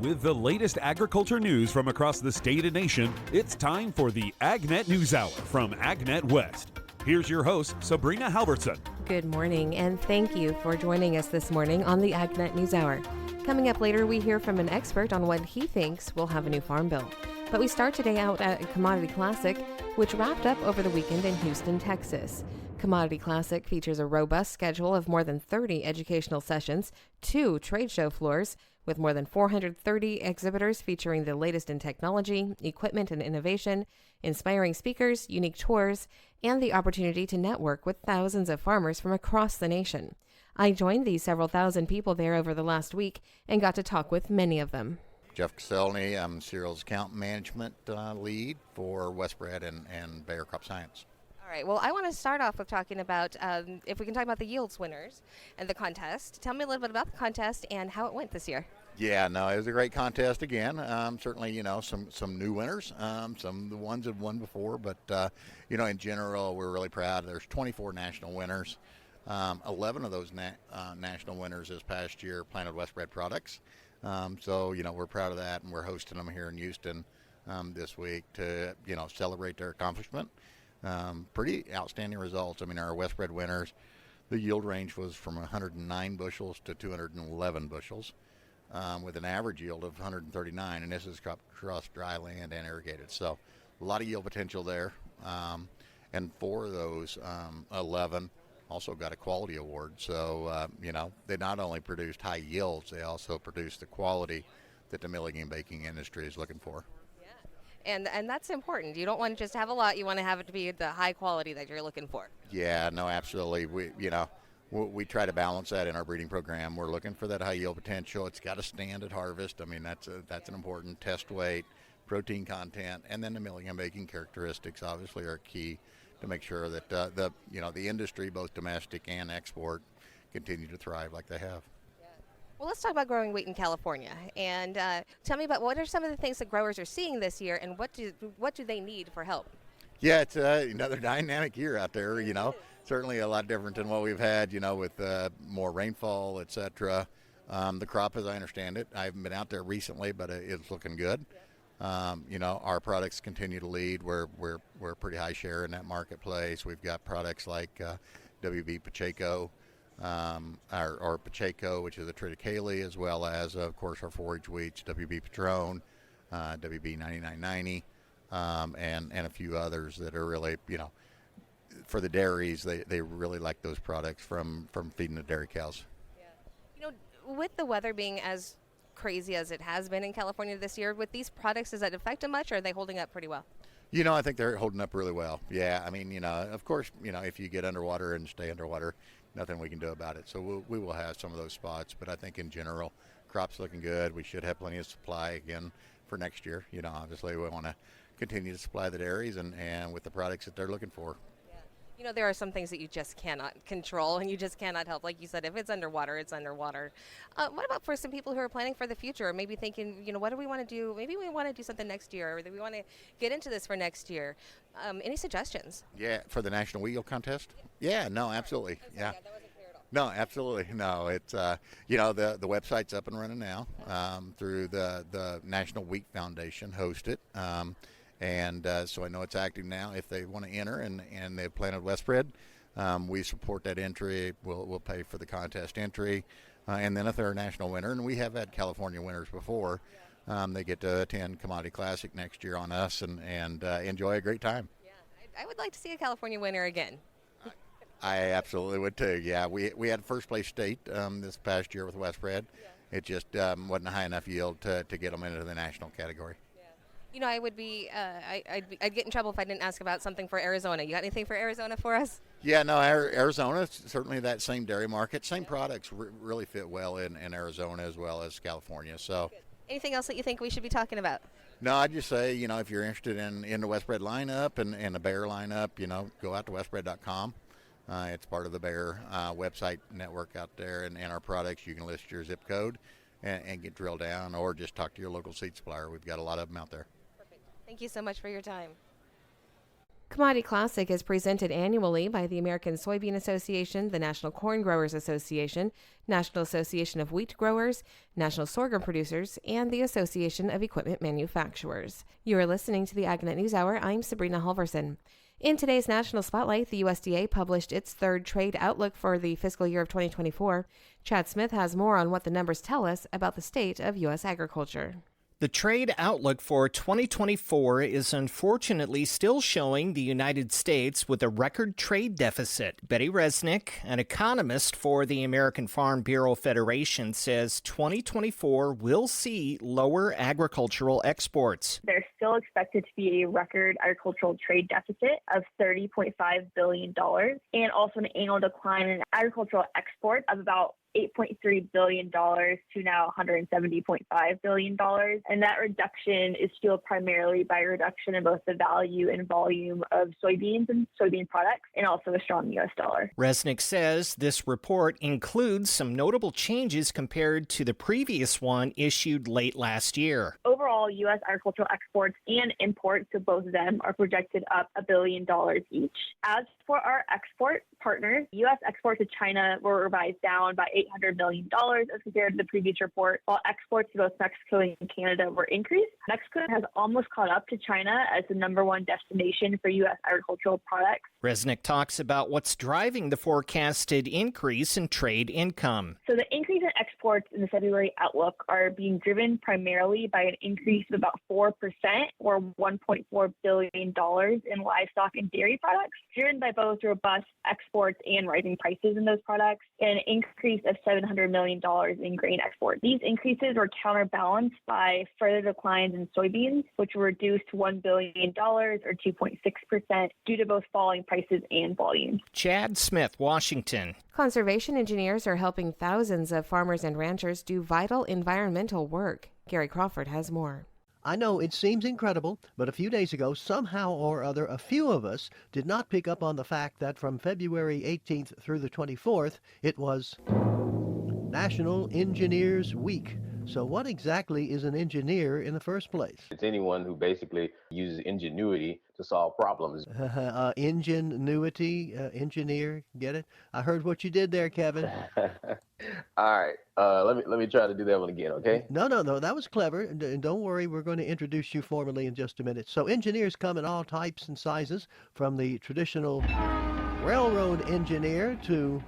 With the latest agriculture news from across the state and nation, it's time for the AgNet News Hour from AgNet West. Here's your host, Sabrina Halvorson. Good morning, and thank you for joining us this morning on the AgNet News Hour. Coming up later, we hear from an expert on when he thinks we'll have a new farm bill. But we start today out at Commodity Classic, which wrapped up over the weekend in Houston, Texas. Commodity Classic features a robust schedule of more than 30 educational sessions, 2 trade show floors, with more than 430 exhibitors featuring the latest in technology, equipment, and innovation, inspiring speakers, unique tours, and the opportunity to network with thousands of farmers from across the nation. I joined these several thousand people there over the last week and got to talk with many of them. Jeff Caselny, I'm Cereals Account Management Lead for Westbred and Bayer Crop Science. All right, well, I want to start off with talking about, if we can talk about the yields winners and the contest. Tell me a little bit about the contest and how it went this year. Yeah, no, it was a great contest again. Certainly, some new winners, some of the ones that won before, but, in general, we're really proud. There's 24 national winners. 11 of those national winners this past year planted Westbred products. We're proud of that, and we're hosting them here in Houston this week to, celebrate their accomplishment. Pretty outstanding results. I mean, our Westbred winners, the yield range was from 109 bushels to 211 bushels, with an average yield of 139, and this is across dry land and irrigated. So a lot of yield potential there. And 4 of those 11 also got a quality award. So, they not only produced high yields, they also produced the quality that the milling and baking industry is looking for. And that's important. You don't want to just have a lot. You want to have it to be the high quality that you're looking for. Yeah, no, absolutely. We try to balance that in our breeding program. We're looking for that high yield potential. It's got to stand at harvest. I mean, that's an important test weight, protein content, and then the milling and baking characteristics obviously are key to make sure that the industry, both domestic and export, continue to thrive like they have. Well, let's talk about growing wheat in California, and tell me about what are some of the things that growers are seeing this year, and what do they need for help? Yeah, it's another dynamic year out there. Certainly a lot different than what we've had. With more rainfall, etc. The crop, as I understand it, I haven't been out there recently, but it's looking good. Our products continue to lead. We're a pretty high share in that marketplace. We've got products like WB Pacheco. Our Pacheco, which is a triticale, as well as, of course, our forage wheats, WB Patron, WB 9990, and a few others that are really, for the dairies, they really like those products from feeding the dairy cows. Yeah. With the weather being as crazy as it has been in California this year, with these products, does that affect them much, or are they holding up pretty well? I think they're holding up really well. Yeah, I mean, of course, if you get underwater and stay underwater, nothing we can do about it. So we will have some of those spots, but I think in general, crop's looking good. We should have plenty of supply again for next year. Obviously we want to continue to supply the dairies and with the products that they're looking for. Yeah. There are some things that you just cannot control and you just cannot help. Like you said, if it's underwater, it's underwater. What about for some people who are planning for the future, or maybe thinking, what do we want to do? Maybe we want to do something next year, or that we want to get into this for next year. Any suggestions? Yeah, for the National Wheel Contest? Yeah, no, absolutely. Yeah. That wasn't clear at all. No, absolutely. No, it's, the website's up and running now through the National Wheat Foundation host it. So I know it's active now. If they want to enter and they've planted Westbred, we support that entry. We'll pay for the contest entry. And then if they're a national winner, and we have had California winners before, they get to attend Commodity Classic next year on us and enjoy a great time. Yeah, I would like to see a California winner again. I absolutely would too. Yeah, we had first place state this past year with Westbred. Yeah. It just wasn't a high enough yield to get them into the national category. I would be, I'd get in trouble if I didn't ask about something for Arizona. You got anything for Arizona for us? Yeah, no, Arizona, certainly that same dairy market, same products really fit well in Arizona as well as California. So, good. Anything else that you think we should be talking about? No, I'd just say, if you're interested in the Westbred lineup and the Bayer lineup, go out to westbred.com. It's part of the Bayer website network out there, and our products, you can list your zip code and get drilled down, or just talk to your local seed supplier. We've got a lot of them out there. Perfect. Thank you so much for your time. Commodity Classic is presented annually by the American Soybean Association, the National Corn Growers Association, National Association of Wheat Growers, National Sorghum Producers, and the Association of Equipment Manufacturers. You are listening to the AgNet News Hour. I'm Sabrina Halvorson. In today's National Spotlight, the USDA published its third trade outlook for the fiscal year of 2024. Chad Smith has more on what the numbers tell us about the state of U.S. agriculture. The trade outlook for 2024 is unfortunately still showing the United States with a record trade deficit. Betty Resnick, an economist for the American Farm Bureau Federation, says 2024 will see lower agricultural exports. There's still expected to be a record agricultural trade deficit of $30.5 billion and also an annual decline in agricultural exports of about $8.3 billion to now $170.5 billion. And that reduction is fueled primarily by a reduction in both the value and volume of soybeans and soybean products, and also a strong U.S. dollar. Resnick says this report includes some notable changes compared to the previous one issued late last year. Overall, U.S. agricultural exports and imports, so both of them, are projected up $1 billion each. As for our export partners, U.S. exports to China were revised down by $800 million as compared to the previous report, while exports to both Mexico and Canada were increased. Mexico has almost caught up to China as the number one destination for U.S. agricultural products. Resnick talks about what's driving the forecasted increase in trade income. So the increase in exports in the February outlook are being driven primarily by an increase of about 4% or $1.4 billion in livestock and dairy products, driven by both robust exports and rising prices in those products, and an increase of $700 million in grain exports. These increases were counterbalanced by further declines in soybeans, which were reduced to $1 billion or 2.6% due to both falling prices and volumes. Chad Smith, Washington. Conservation engineers are helping thousands of farmers and ranchers do vital environmental work. Gary Crawford has more. I know it seems incredible, but a few days ago, somehow or other, a few of us did not pick up on the fact that from February 18th through the 24th, it was National Engineers Week. So what exactly is an engineer in the first place? It's anyone who basically uses ingenuity to solve problems. Ingenuity, engineer, get it? I heard what you did there, Kevin. All right, let me try to do that one again, okay? No, that was clever. Don't worry, we're going to introduce you formally in just a minute. So engineers come in all types and sizes, from the traditional railroad engineer to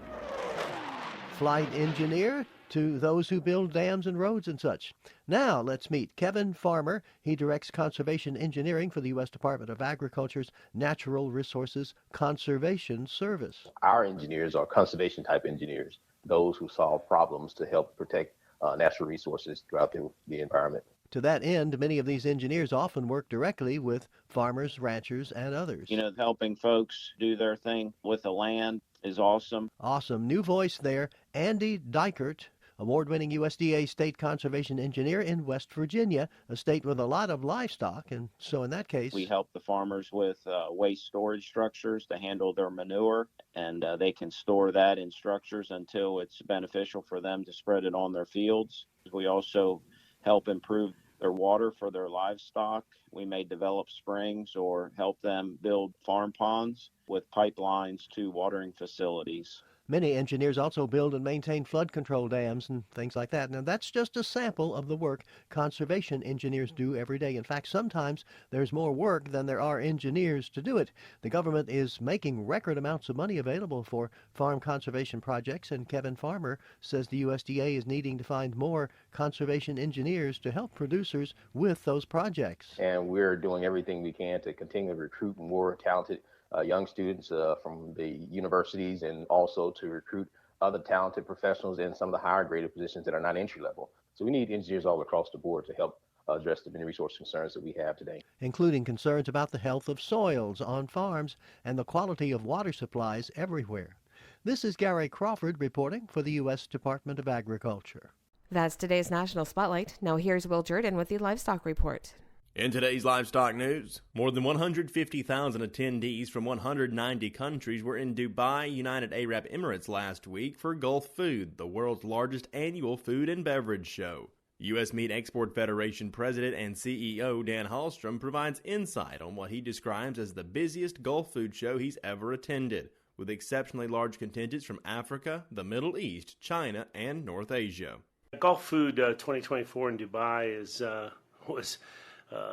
flight engineer to those who build dams and roads and such. Now, let's meet Kevin Farmer. He directs conservation engineering for the U.S. Department of Agriculture's Natural Resources Conservation Service. Our engineers are conservation-type engineers, those who solve problems to help protect natural resources throughout the environment. To that end, many of these engineers often work directly with farmers, ranchers, and others. Helping folks do their thing with the land is awesome. Awesome. New voice there, Andy Dykert, award-winning USDA state conservation engineer in West Virginia, a state with a lot of livestock. And so in that case, we help the farmers with waste storage structures to handle their manure, and they can store that in structures until it's beneficial for them to spread it on their fields. We also help improve their water for their livestock. We may develop springs or help them build farm ponds with pipelines to watering facilities. Many engineers also build and maintain flood control dams and things like that. Now, that's just a sample of the work conservation engineers do every day. In fact, sometimes there's more work than there are engineers to do it. The government is making record amounts of money available for farm conservation projects, and Kevin Farmer says the USDA is needing to find more conservation engineers to help producers with those projects. And we're doing everything we can to continue to recruit more talented young students from the universities, and also to recruit other talented professionals in some of the higher graded positions that are not entry level. So we need engineers all across the board to help address the many resource concerns that we have today, including concerns about the health of soils on farms and the quality of water supplies everywhere. This is Gary Crawford reporting for the U.S. Department of Agriculture. That's today's National Spotlight. Now here's Will Jordan with the Livestock Report. In today's livestock news, more than 150,000 attendees from 190 countries were in Dubai, United Arab Emirates last week for Gulf Food, the world's largest annual food and beverage show. U.S. Meat Export Federation President and CEO Dan Hallstrom provides insight on what he describes as the busiest Gulf food show he's ever attended, with exceptionally large contingents from Africa, the Middle East, China, and North Asia. Gulf Food 2024 in Dubai was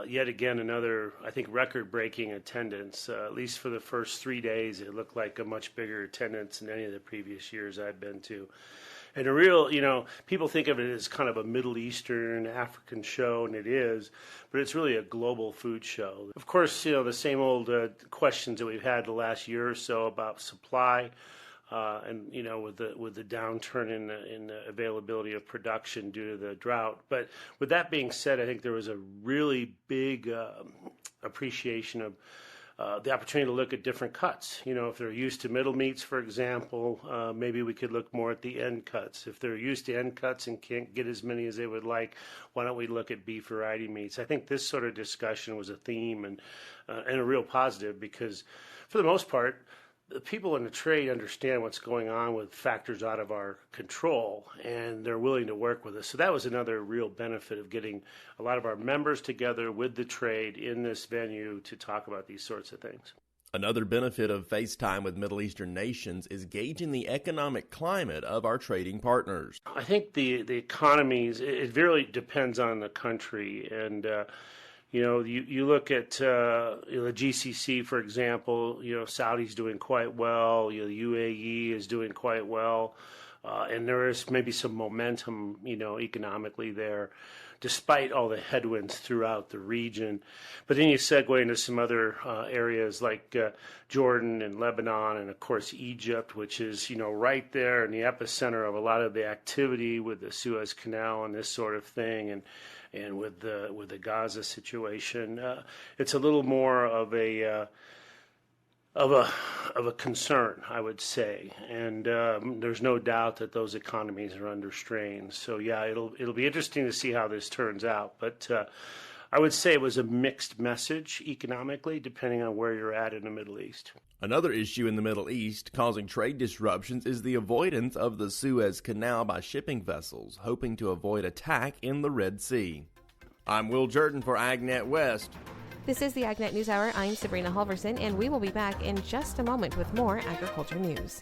yet again another, I think, record-breaking attendance. At least for the first 3 days, it looked like a much bigger attendance than any of the previous years I've been to. And a real, people think of it as kind of a Middle Eastern, African show, and it is, but it's really a global food show. Of course, the same old questions that we've had the last year or so about supply, and with the downturn in the availability of production due to the drought. But with that being said, I think there was a really big appreciation of the opportunity to look at different cuts. If they're used to middle meats, for example, maybe we could look more at the end cuts. If they're used to end cuts and can't get as many as they would like, why don't we look at beef variety meats? I think this sort of discussion was a theme and a real positive because, for the most part, the people in the trade understand what's going on with factors out of our control, and they're willing to work with us. So that was another real benefit of getting a lot of our members together with the trade in this venue to talk about these sorts of things. Another benefit of FaceTime with Middle Eastern nations is gauging the economic climate of our trading partners. I think the economies, it really depends on the country, and you look at the GCC, for example. Saudi's doing quite well. The UAE is doing quite well, and there is maybe some momentum, economically there, despite all the headwinds throughout the region. But then you segue into some other areas like Jordan and Lebanon, and of course Egypt, which is right there in the epicenter of a lot of the activity with the Suez Canal and this sort of thing, and with the Gaza situation. It's a little more of a concern, I would say, and there's no doubt that those economies are under strain. So yeah, it'll be interesting to see how this turns out. But I would say it was a mixed message economically, depending on where you're at in the Middle East. Another issue in the Middle East causing trade disruptions is the avoidance of the Suez Canal by shipping vessels, hoping to avoid attack in the Red Sea. I'm Will Jordan for AgNet West. This is the AgNet News Hour. I'm Sabrina Halvorson, and we will be back in just a moment with more agriculture news.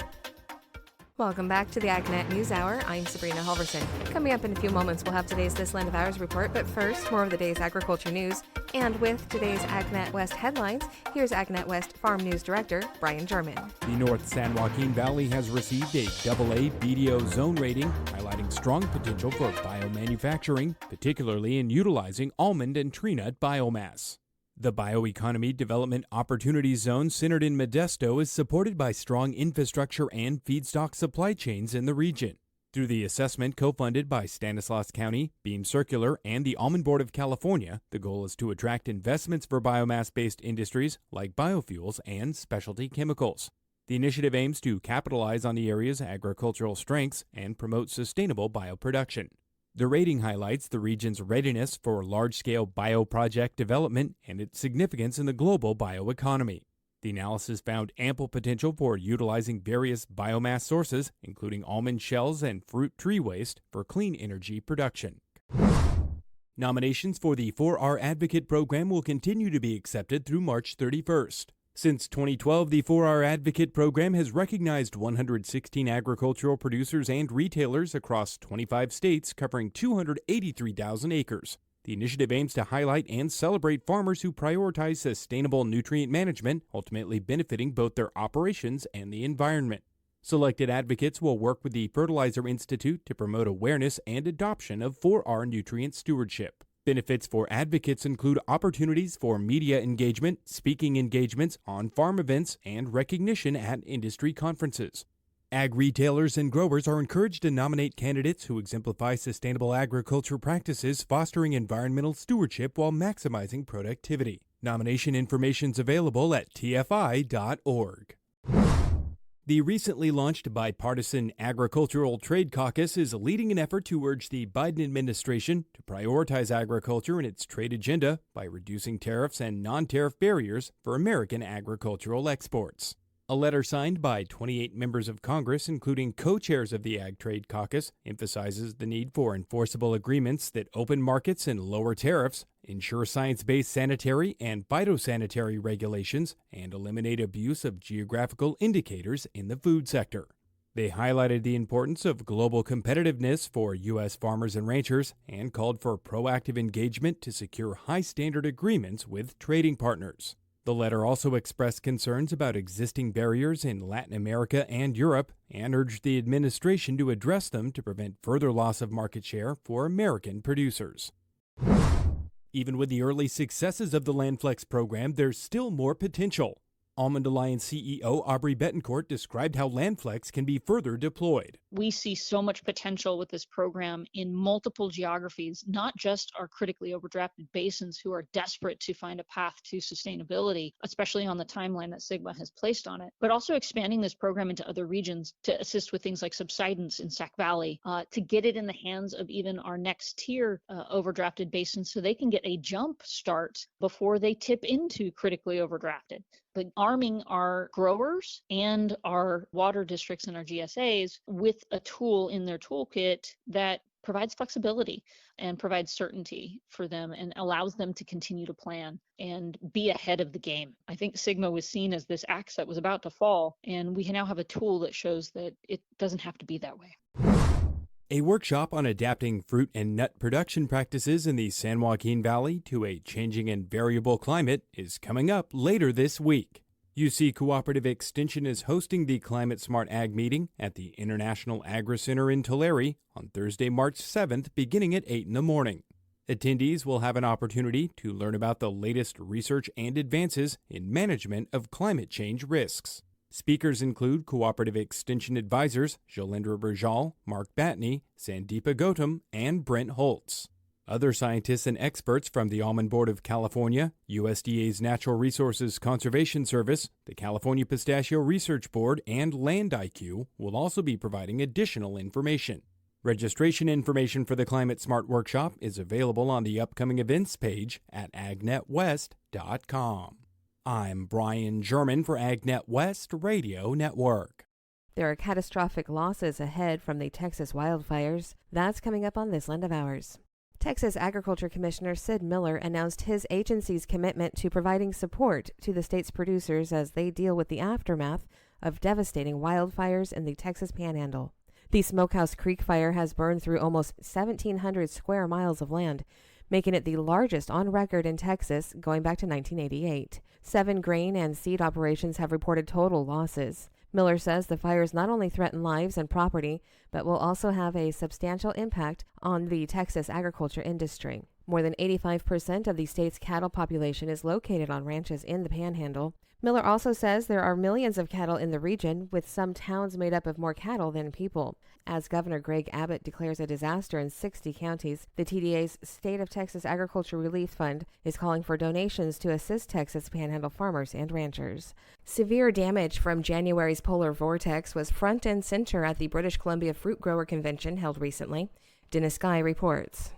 Welcome back to the AgNet News Hour. I'm Sabrina Halvorson. Coming up in a few moments, we'll have today's This Land of Ours report, but first, more of the day's agriculture news. And with today's AgNet West headlines, here's AgNet West Farm News Director, Brian German. The North San Joaquin Valley has received a AA BDO zone rating, highlighting strong potential for biomanufacturing, particularly in utilizing almond and tree nut biomass. The Bioeconomy Development Opportunity Zone centered in Modesto is supported by strong infrastructure and feedstock supply chains in the region. Through the assessment co-funded by Stanislaus County, Beam Circular, and the Almond Board of California, the goal is to attract investments for biomass-based industries like biofuels and specialty chemicals. The initiative aims to capitalize on the area's agricultural strengths and promote sustainable bioproduction. The rating highlights the region's readiness for large-scale bioproject development and its significance in the global bioeconomy. The analysis found ample potential for utilizing various biomass sources, including almond shells and fruit tree waste, for clean energy production. Nominations for the 4R Advocate program will continue to be accepted through March 31st. Since 2012, the 4R Advocate program has recognized 116 agricultural producers and retailers across 25 states covering 283,000 acres. The initiative aims to highlight and celebrate farmers who prioritize sustainable nutrient management, ultimately benefiting both their operations and the environment. Selected advocates will work with the Fertilizer Institute to promote awareness and adoption of 4R nutrient stewardship. Benefits for advocates include opportunities for media engagement, speaking engagements, on-farm events, and recognition at industry conferences. Ag retailers and growers are encouraged to nominate candidates who exemplify sustainable agriculture practices, fostering environmental stewardship while maximizing productivity. Nomination information is available at tfi.org. The recently launched Bipartisan Agricultural Trade Caucus is leading an effort to urge the Biden administration to prioritize agriculture in its trade agenda by reducing tariffs and non-tariff barriers for American agricultural exports. A letter signed by 28 members of Congress, including co-chairs of the Ag Trade Caucus, emphasizes the need for enforceable agreements that open markets and lower tariffs, ensure science-based sanitary and phytosanitary regulations, and eliminate abuse of geographical indicators in the food sector. They highlighted the importance of global competitiveness for U.S. farmers and ranchers and called for proactive engagement to secure high-standard agreements with trading partners. The letter also expressed concerns about existing barriers in Latin America and Europe and urged the administration to address them to prevent further loss of market share for American producers. Even with the early successes of the LandFlex program, there's still more potential. Almond Alliance CEO Aubrey Betancourt described how LandFlex can be further deployed. We see so much potential with this program in multiple geographies, not just our critically overdrafted basins who are desperate to find a path to sustainability, especially on the timeline that SGMA has placed on it, but also expanding this program into other regions to assist with things like subsidence in Sac Valley, to get it in the hands of even our next tier overdrafted basins so they can get a jump start before they tip into critically overdrafted. But arming our growers and our water districts and our GSAs with a tool in their toolkit that provides flexibility and provides certainty for them and allows them to continue to plan and be ahead of the game. I think SGMA was seen as this axe that was about to fall, and we now have a tool that shows that it doesn't have to be that way. A workshop on adapting fruit and nut production practices in the San Joaquin Valley to a changing and variable climate is coming up later this week. UC Cooperative Extension is hosting the Climate Smart Ag meeting at the International Agri-Center in Tulare on Thursday, March 7th, beginning at 8 in the morning. Attendees will have an opportunity to learn about the latest research and advances in management of climate change risks. Speakers include Cooperative Extension advisors Jalendra Burjal, Mark Batney, Sandeepa Gautam, and Brent Holtz. Other scientists and experts from the Almond Board of California, USDA's Natural Resources Conservation Service, the California Pistachio Research Board, and Land IQ will also be providing additional information. Registration information for the Climate Smart Workshop is available on the upcoming events page at agnetwest.com. I'm Brian German for AgNet West Radio Network. There are catastrophic losses ahead from the Texas wildfires. That's coming up on this Land of Ours. Texas Agriculture Commissioner Sid Miller announced his agency's commitment to providing support to the state's producers as they deal with the aftermath of devastating wildfires in the Texas Panhandle. The Smokehouse Creek fire has burned through almost 1,700 square miles of land, making it the largest on record in Texas going back to 1988. 7 grain and seed operations have reported total losses. Miller says the fires not only threaten lives and property, but will also have a substantial impact on the Texas agriculture industry. More than 85% of the state's cattle population is located on ranches in the Panhandle. Miller also says there are millions of cattle in the region, with some towns made up of more cattle than people. As Governor Greg Abbott declares a disaster in 60 counties, the TDA's State of Texas Agriculture Relief Fund is calling for donations to assist Texas Panhandle farmers and ranchers. Severe damage from January's polar vortex was front and center at the British Columbia Fruit Grower Convention held recently. Dennis Guy reports.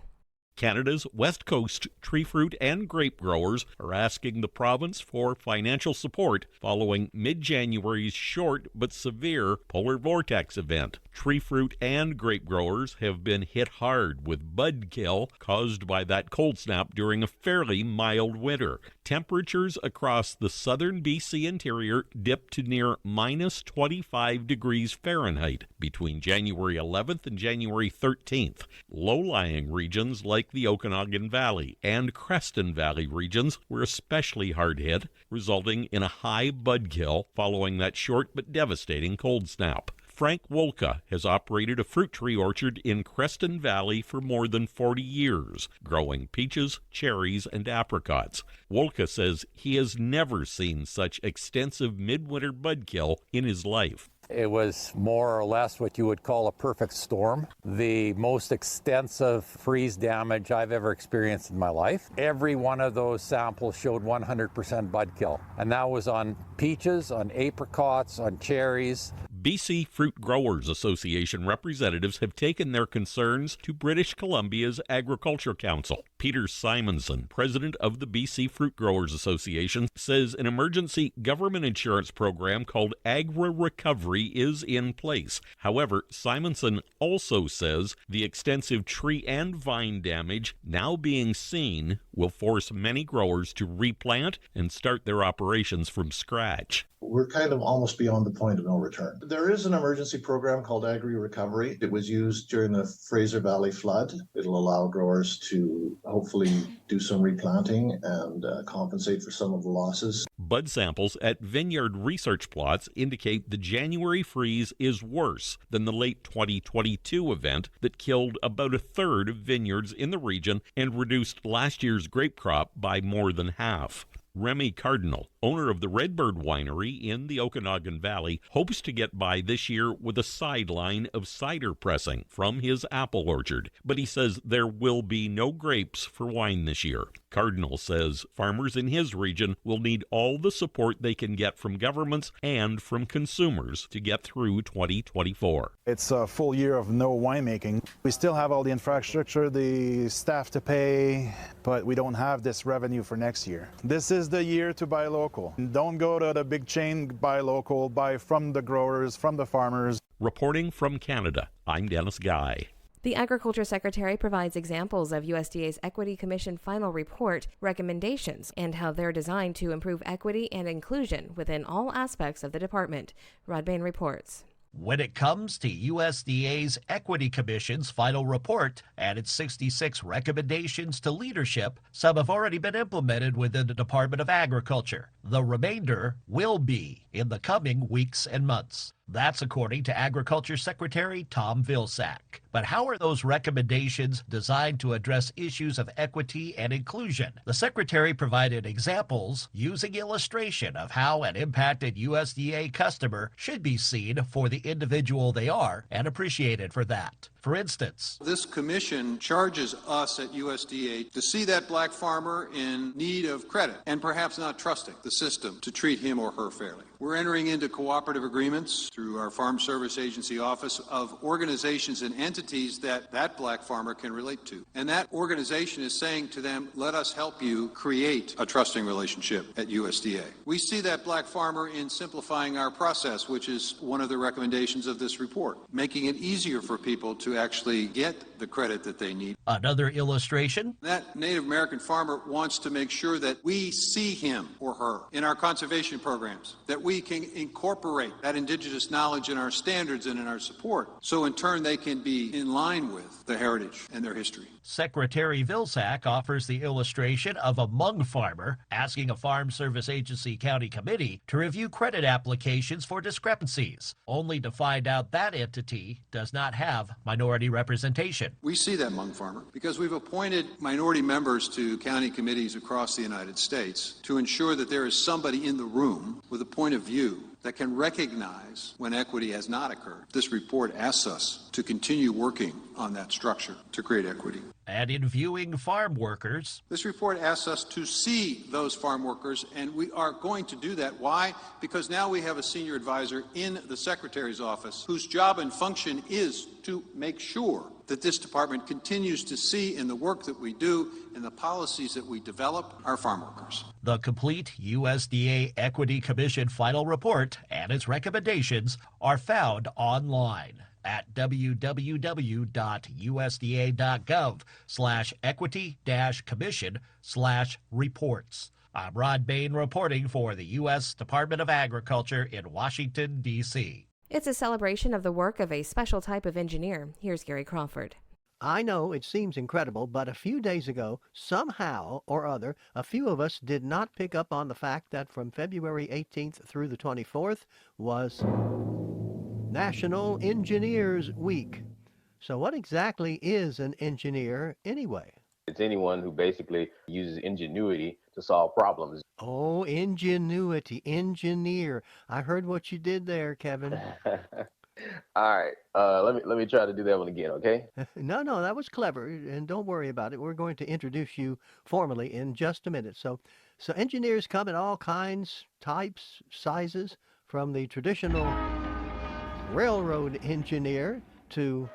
Canada's West Coast tree fruit and grape growers are asking the province for financial support following mid-January's short but severe polar vortex event. Tree fruit and grape growers have been hit hard with bud kill caused by that cold snap during a fairly mild winter. Temperatures across the southern BC interior dipped to near minus 25 degrees Fahrenheit between January 11th and January 13th. Low-lying regions like the Okanagan Valley and Creston Valley regions were especially hard hit, resulting in a high bud kill following that short but devastating cold snap. Frank Wolka has operated a fruit tree orchard in Creston Valley for more than 40 years, growing peaches, cherries, and apricots. Wolka says he has never seen such extensive midwinter bud kill in his life. It was more or less what you would call a perfect storm. The most extensive freeze damage I've ever experienced in my life. Every one of those samples showed 100% bud kill. And that was on peaches, on apricots, on cherries. BC Fruit Growers Association representatives have taken their concerns to British Columbia's Agriculture Council. Peter Simonson, president of the BC Fruit Growers Association, says an emergency government insurance program called Agri-Recovery is in place. However, Simonson also says the extensive tree and vine damage now being seen will force many growers to replant and start their operations from scratch. We're kind of almost beyond the point of no return. There is an emergency program called Agri-Recovery. It was used during the Fraser Valley flood. It'll allow growers to hopefully do some replanting and compensate for some of the losses. Bud samples at vineyard research plots indicate the January freeze is worse than the late 2022 event that killed about a third of vineyards in the region and reduced last year's grape crop by more than half. Remy Cardinal, owner of the Redbird Winery in the Okanagan Valley, hopes to get by this year with a sideline of cider pressing from his apple orchard, but he says there will be no grapes for wine this year. Cardinal says farmers in his region will need all the support they can get from governments and from consumers to get through 2024. It's a full year of no winemaking. We still have all the infrastructure, the staff to pay, but we don't have this revenue for next year. This is the year to buy local. Don't go to the big chain, buy local, buy from the growers, from the farmers. Reporting from Canada, I'm Dennis Guy. The Agriculture Secretary provides examples of USDA's Equity Commission final report recommendations and how they're designed to improve equity and inclusion within all aspects of the department. Rod Bain reports. When it comes to USDA's Equity Commission's final report and its 66 recommendations to leadership, some have already been implemented within the Department of Agriculture. The remainder will be in the coming weeks and months. That's according to Agriculture Secretary Tom Vilsack. But how are those recommendations designed to address issues of equity and inclusion? The Secretary provided examples using illustration of how an impacted USDA customer should be seen for the individual they are and appreciated for that. For instance, this commission charges us at USDA to see that black farmer in need of credit and perhaps not trusting the system to treat him or her fairly. We're entering into cooperative agreements through our Farm Service Agency office of organizations and entities that black farmer can relate to. And that organization is saying to them, let us help you create a trusting relationship at USDA. We see that black farmer in simplifying our process, which is one of the recommendations of this report, making it easier for people to actually get the credit that they need. Another illustration. That Native American farmer wants to make sure that we see him or her in our conservation programs, that we can incorporate that indigenous knowledge in our standards and in our support, so in turn they can be in line with their heritage and their history. Secretary Vilsack offers the illustration of a Hmong farmer asking a Farm Service Agency county committee to review credit applications for discrepancies, only to find out that entity does not have minority representation. We see that Hmong farmer because we've appointed minority members to county committees across the United States to ensure that there is somebody in the room with a point of view that can recognize when equity has not occurred. This report asks us to continue working on that structure to create equity. And in viewing farm workers, this report asks us to see those farm workers, and we are going to do that. Why? Because now we have a senior advisor in the Secretary's office whose job and function is to make sure that this department continues to see in the work that we do and the policies that we develop our farm workers. The complete USDA Equity Commission final report and its recommendations are found online at www.usda.gov/equity-commission/reports. I'm Rod Bain reporting for the U.S. Department of Agriculture in Washington, D.C. It's a celebration of the work of a special type of engineer. Here's Gary Crawford. I know it seems incredible, but a few days ago, somehow or other, a few of us did not pick up on the fact that from February 18th through the 24th was National Engineers Week. So what exactly is an engineer anyway? It's anyone who basically uses ingenuity to solve problems. Oh, ingenuity, engineer. I heard what you did there, Kevin. All right, let me try to do that one again, okay? No, that was clever, and don't worry about it. We're going to introduce you formally in just a minute. So engineers come in all kinds, types, sizes, from the traditional railroad engineer to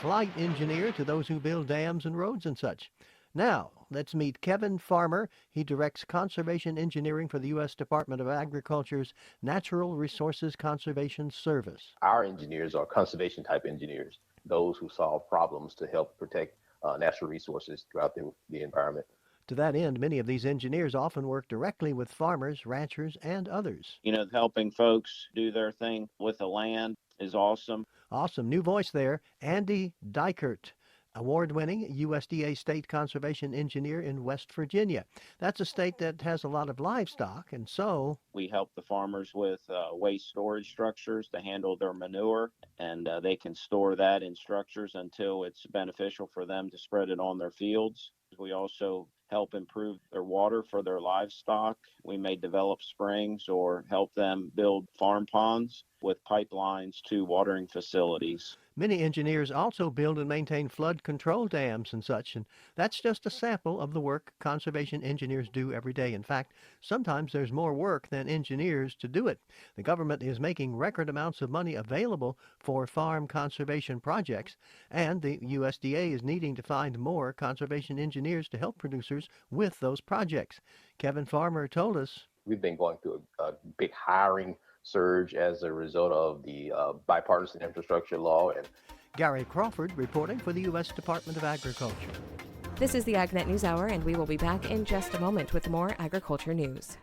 flight engineer to those who build dams and roads and such. Now, let's meet Kevin Farmer. He directs conservation engineering for the U.S. Department of Agriculture's Natural Resources Conservation Service. Our engineers are conservation type engineers, those who solve problems to help protect natural resources throughout the environment. To that end, many of these engineers often work directly with farmers, ranchers, and others. Helping folks do their thing with the land is awesome. Awesome. New voice there, Andy Dykert, award-winning USDA State Conservation Engineer in West Virginia. That's a state that has a lot of livestock, and so we help the farmers with waste storage structures to handle their manure, and they can store that in structures until it's beneficial for them to spread it on their fields. We also help improve their water for their livestock. We may develop springs or help them build farm ponds with pipelines to watering facilities. Many engineers also build and maintain flood control dams and such, and that's just a sample of the work conservation engineers do every day. In fact, sometimes there's more work than engineers to do it. The government is making record amounts of money available for farm conservation projects, and the USDA is needing to find more conservation engineers to help producers with those projects. Kevin Farmer told us, we've been going through a big hiring surge as a result of the bipartisan infrastructure law. And Gary Crawford reporting for the U.S. Department of Agriculture. This is the AgNet News Hour, and we will be back in just a moment with more agriculture news.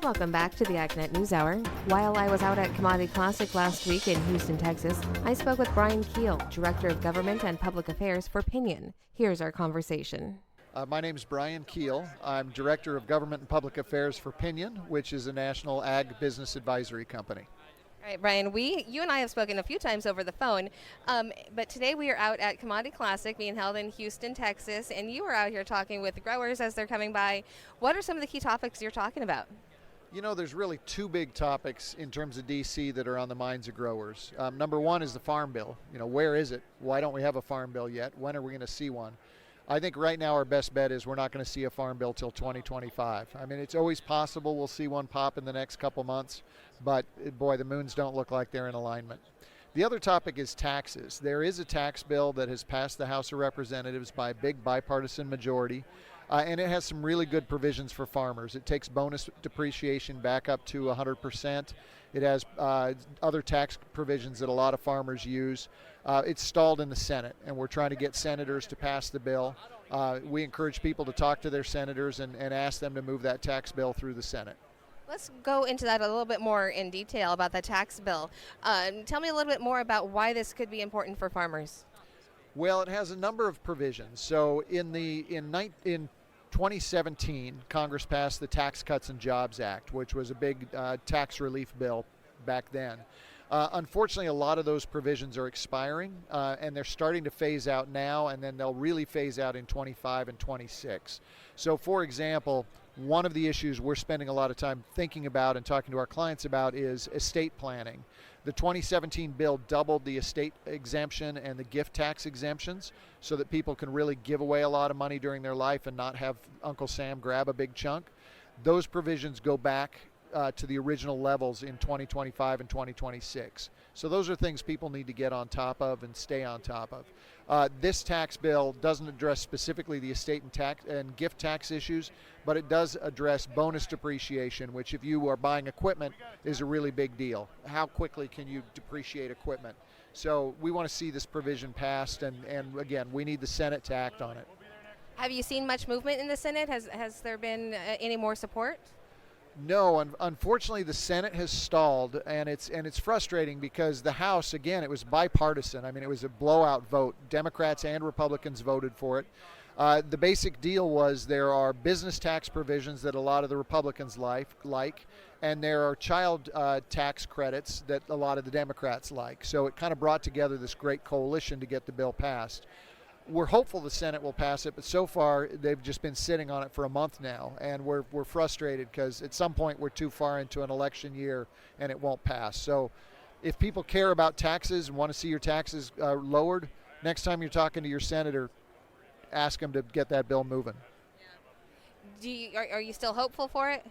Welcome back to the AgNet News Hour. While I was out at Commodity Classic last week in Houston, Texas, I spoke with Brian Keel, Director of Government and Public Affairs for Pinion. Here's our conversation. My name is Brian Keel. I'm Director of Government and Public Affairs for Pinion, which is a national ag business advisory company. All right, Brian, you and I have spoken a few times over the phone, but today we are out at Commodity Classic being held in Houston, Texas, and you are out here talking with growers as they're coming by. What are some of the key topics you're talking about? There's really two big topics in terms of D.C. that are on the minds of growers. Number one is the Farm Bill. Where is it? Why don't we have a Farm Bill yet? When are we going to see one? I think right now our best bet is we're not going to see a farm bill till 2025. I mean, it's always possible we'll see one pop in the next couple months, but boy, the moons don't look like they're in alignment. The other topic is taxes. There is a tax bill that has passed the House of Representatives by a big bipartisan majority, and it has some really good provisions for farmers. It takes bonus depreciation back up to 100%. It has other tax provisions that a lot of farmers use. It's stalled in the Senate, and we're trying to get senators to pass the bill. We encourage people to talk to their senators and ask them to move that tax bill through the Senate. Let's go into that a little bit more in detail about the tax bill. Tell me a little bit more about why this could be important for farmers. Well, it has a number of provisions. So in 2017, Congress passed the Tax Cuts and Jobs Act, which was a big tax relief bill back then. Unfortunately, a lot of those provisions are expiring, and they're starting to phase out now, and then they'll really phase out in 25 and 26. So, for example, one of the issues we're spending a lot of time thinking about and talking to our clients about is estate planning. The 2017 bill doubled the estate exemption and the gift tax exemptions so that people can really give away a lot of money during their life and not have Uncle Sam grab a big chunk. Those provisions go back to the original levels in 2025 and 2026. So those are things people need to get on top of and stay on top of. This tax bill doesn't address specifically the estate and gift tax issues, but it does address bonus depreciation, which if you are buying equipment is a really big deal. How quickly can you depreciate equipment? So we want to see this provision passed, and again, we need the Senate to act on it. Have you seen much movement in the Senate? Has there been any more support? No, unfortunately, the Senate has stalled, and it's frustrating because the House, again, it was bipartisan. I mean, it was a blowout vote. Democrats and Republicans voted for it. The basic deal was there are business tax provisions that a lot of the Republicans like, and there are child tax credits that a lot of the Democrats like. So it kind of brought together this great coalition to get the bill passed. We're hopeful the Senate will pass it, but so far they've just been sitting on it for a month now, and we're frustrated because at some point we're too far into an election year and it won't pass. So if people care about taxes and want to see your taxes lowered, next time you're talking to your senator, ask them to get that bill moving. Are you still hopeful for it?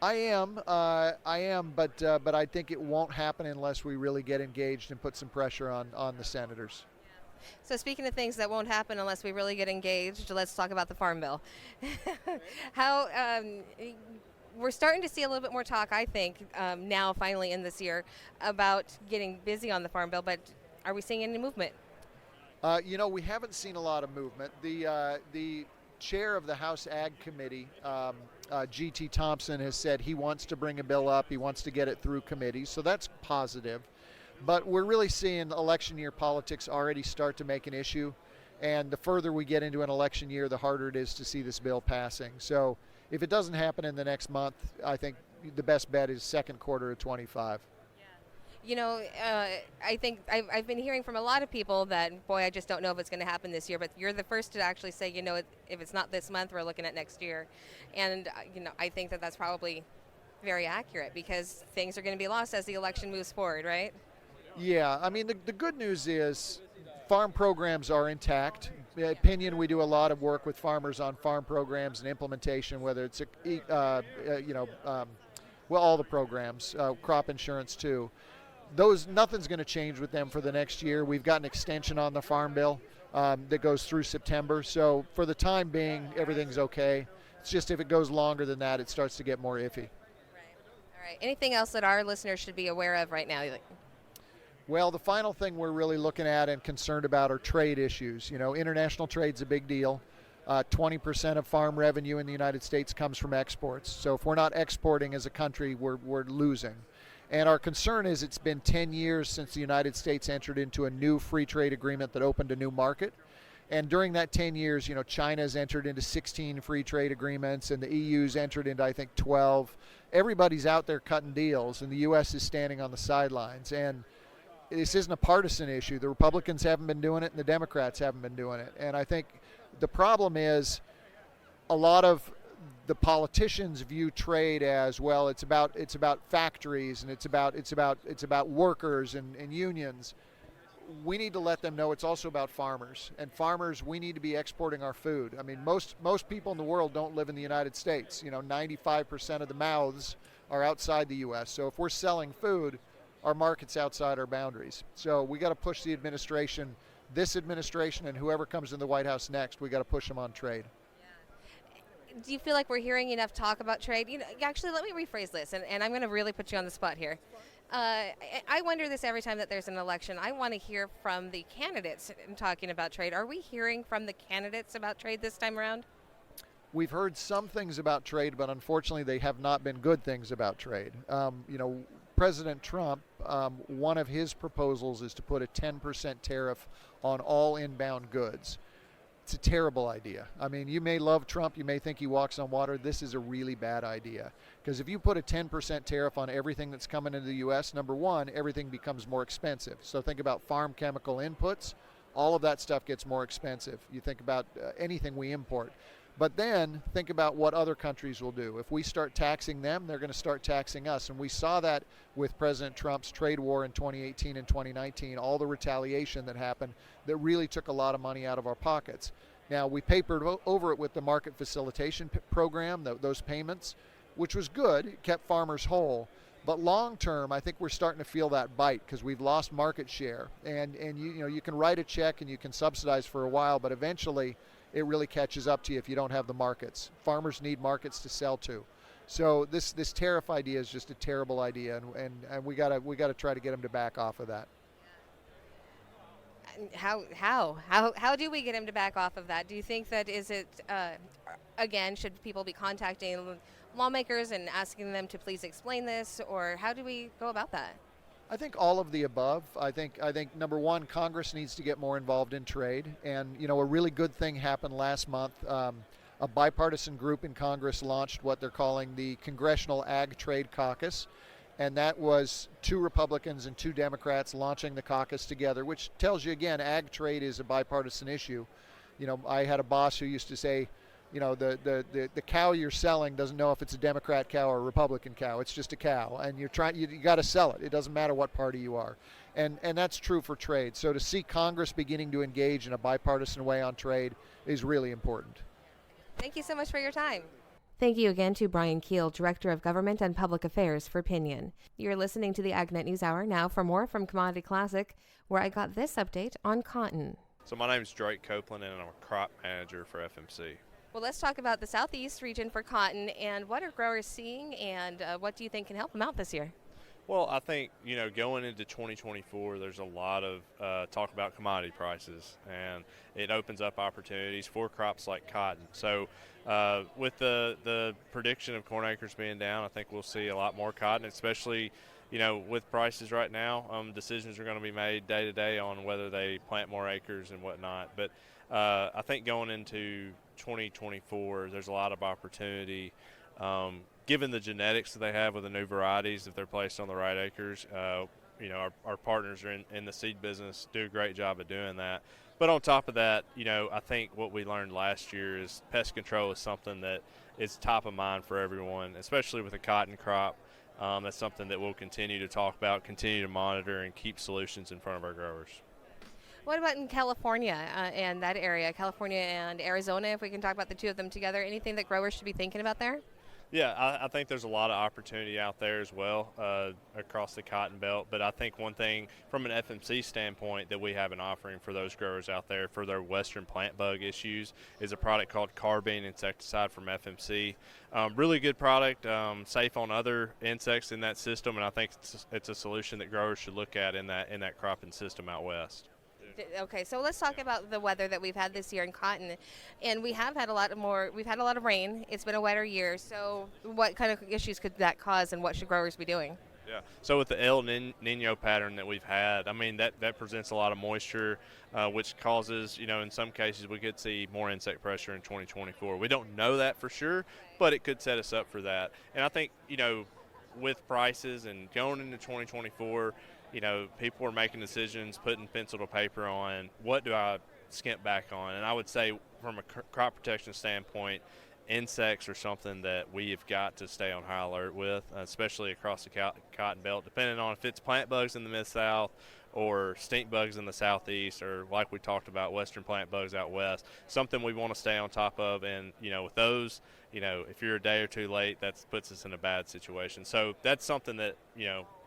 I am, but I think it won't happen unless we really get engaged and put some pressure on the senators. So speaking of things that won't happen unless we really get engaged, let's talk about the Farm Bill. How we're starting to see a little bit more talk, I think, now finally in this year about getting busy on the Farm Bill, but are we seeing any movement? We haven't seen a lot of movement. The chair of the House Ag Committee, G.T. Thompson, has said he wants to bring a bill up. He wants to get it through committee, so that's positive. But we're really seeing election year politics already start to make an issue. And the further we get into an election year, the harder it is to see this bill passing. So if it doesn't happen in the next month, I think the best bet is second quarter of 25. I think I've been hearing from a lot of people that, boy, I just don't know if it's going to happen this year. But you're the first to actually say, if it's not this month, we're looking at next year. And, I think that that's probably very accurate because things are going to be lost as the election moves forward, right? Yeah, I mean, the good news is farm programs are intact. In my opinion, we do a lot of work with farmers on farm programs and implementation, whether it's, all the programs, crop insurance too. Nothing's going to change with them for the next year. We've got an extension on the Farm Bill that goes through September. So for the time being, everything's okay. It's just if it goes longer than that, it starts to get more iffy. All right. Anything else that our listeners should be aware of right now? Well, the final thing we're really looking at and concerned about are trade issues. International trade's a big deal. 20% of farm revenue in the United States comes from exports. So if we're not exporting as a country, we're losing. And our concern is it's been 10 years since the United States entered into a new free trade agreement that opened a new market. And during that 10 years, China's entered into 16 free trade agreements and the EU's entered into, I think, 12. Everybody's out there cutting deals and the U.S. is standing on the sidelines. And this isn't a partisan issue. The Republicans haven't been doing it and the Democrats haven't been doing it. And I think the problem is a lot of the politicians view trade as, well, it's about factories and it's about workers and unions. We need to let them know it's also about farmers. And farmers, we need to be exporting our food. I mean, most people in the world don't live in the United States. 95% of the mouths are outside the U.S. So if we're selling food, our market's outside our boundaries. So we got to push the administration, this administration, and whoever comes in the White House next, we got to push them on trade. Do you feel like we're hearing enough talk about trade? Actually, let me rephrase this, and I'm going to really put you on the spot here. I wonder this every time that there's an election. I want to hear from the candidates talking about trade. Are we hearing from the candidates about trade this time around? We've heard some things about trade, but unfortunately they have not been good things about trade. President Trump, one of his proposals is to put a 10% tariff on all inbound goods. It's a terrible idea. I mean, you may love Trump, you may think he walks on water. This is a really bad idea. Because if you put a 10% tariff on everything that's coming into the U.S., number one, everything becomes more expensive. So think about farm chemical inputs. All of that stuff gets more expensive. You think about anything we import. But then think about what other countries will do. If we start taxing them, they're going to start taxing us. And we saw that with President Trump's trade war in 2018 and 2019, all the retaliation that happened that really took a lot of money out of our pockets. Now, we papered over it with the market facilitation program, those payments, which was good. It kept farmers whole. But long term, I think we're starting to feel that bite because we've lost market share. And you can write a check and you can subsidize for a while, but eventually it really catches up to you if you don't have the markets. Farmers need markets to sell to. So this tariff idea is just a terrible idea, and we gotta try to get them to back off of that. How do we get him to back off of that? Do you think that again, should people be contacting lawmakers and asking them to please explain this, or how do we go about that? I think all of the above. I think number one, Congress needs to get more involved in trade, and a really good thing happened last month. A bipartisan group in Congress launched what they're calling the Congressional Ag Trade Caucus, and that was 2 Republicans and 2 Democrats launching the caucus together, which tells you again, ag trade is a bipartisan issue. I had a boss who used to say, the cow you're selling doesn't know if it's a Democrat cow or a Republican cow. It's just a cow, and you got to sell it. It doesn't matter what party you are, and that's true for trade. So to see Congress beginning to engage in a bipartisan way on trade is really important. Thank you so much for your time. Thank you again to Brian Keel, Director of Government and Public Affairs for Pinion. You're listening to the AgNet News Hour now for more from Commodity Classic, where I got this update on cotton. So my name is Drake Copeland, and I'm a crop manager for FMC. Well, let's talk about the southeast region for cotton and what are growers seeing and what do you think can help them out this year? Well, I think, going into 2024, there's a lot of talk about commodity prices, and it opens up opportunities for crops like cotton. So with the prediction of corn acres being down, I think we'll see a lot more cotton, especially, with prices right now. Decisions are going to be made day to day on whether they plant more acres and whatnot. But I think going into 2024, there's a lot of opportunity. Given the genetics that they have with the new varieties, if they're placed on the right acres, our partners are in the seed business do a great job of doing that. But on top of that, I think what we learned last year is pest control is something that is top of mind for everyone, especially with the cotton crop. That's something that we'll continue to talk about, continue to monitor, and keep solutions in front of our growers. What about in California and that area, California and Arizona, if we can talk about the two of them together? Anything that growers should be thinking about there? Yeah, I think there's a lot of opportunity out there as well across the cotton belt. But I think one thing from an FMC standpoint that we have an offering for those growers out there for their western plant bug issues is a product called Carbine insecticide from FMC. Really good product, safe on other insects in that system, and I think it's a solution that growers should look at in that cropping system out west. Okay, so let's talk about the weather that we've had this year in cotton, and we've had a lot of rain. It's been a wetter year. So what kind of issues could that cause, and what should growers be doing? Yeah, so with the El Nino pattern that we've had, I mean that presents a lot of moisture, which causes, in some cases we could see more insect pressure in 2024. We don't know that for sure, but it could set us up for that. And I think, with prices and going into 2024, people are making decisions, putting pencil to paper on what do I skimp back on. And I would say from a crop protection standpoint, insects are something that we have got to stay on high alert with, especially across the cotton belt, depending on if it's plant bugs in the Mid-South or stink bugs in the Southeast, or like we talked about, western plant bugs out west, something we want to stay on top of. And, with those, if you're a day or two late, that puts us in a bad situation. So that's something that,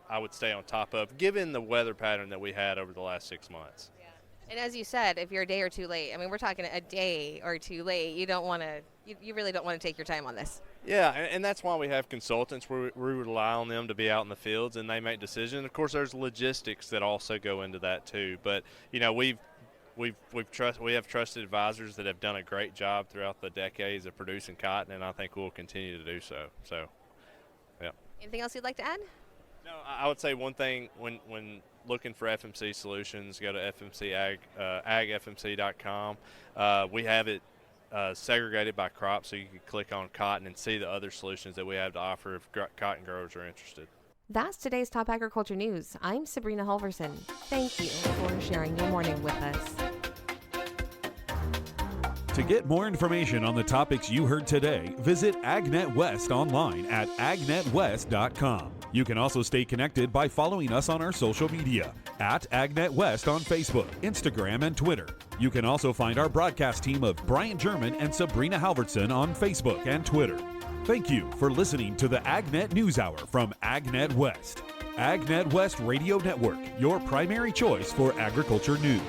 I would stay on top of, given the weather pattern that we had over the last 6 months. Yeah. And as you said, if you're a day or two late, I mean, we're talking a day or two late. You don't want to, you really don't want to take your time on this. Yeah, and that's why we have consultants. We rely on them to be out in the fields, and they make decisions. Of course, there's logistics that also go into that too. But we have trusted advisors that have done a great job throughout the decades of producing cotton, and I think we'll continue to do so. So, yeah. Anything else you'd like to add? No, I would say one thing when looking for FMC solutions, go to agfmc.com. We have it segregated by crop, so you can click on cotton and see the other solutions that we have to offer if cotton growers are interested. That's today's Top Agriculture News. I'm Sabrina Halvorson. Thank you for sharing your morning with us. To get more information on the topics you heard today, visit AgNet West online at agnetwest.com. You can also stay connected by following us on our social media at AgNet West on Facebook, Instagram, and Twitter. You can also find our broadcast team of Brian German and Sabrina Halvorson on Facebook and Twitter. Thank you for listening to the AgNet News Hour from AgNet West. AgNet West Radio Network, your primary choice for agriculture news.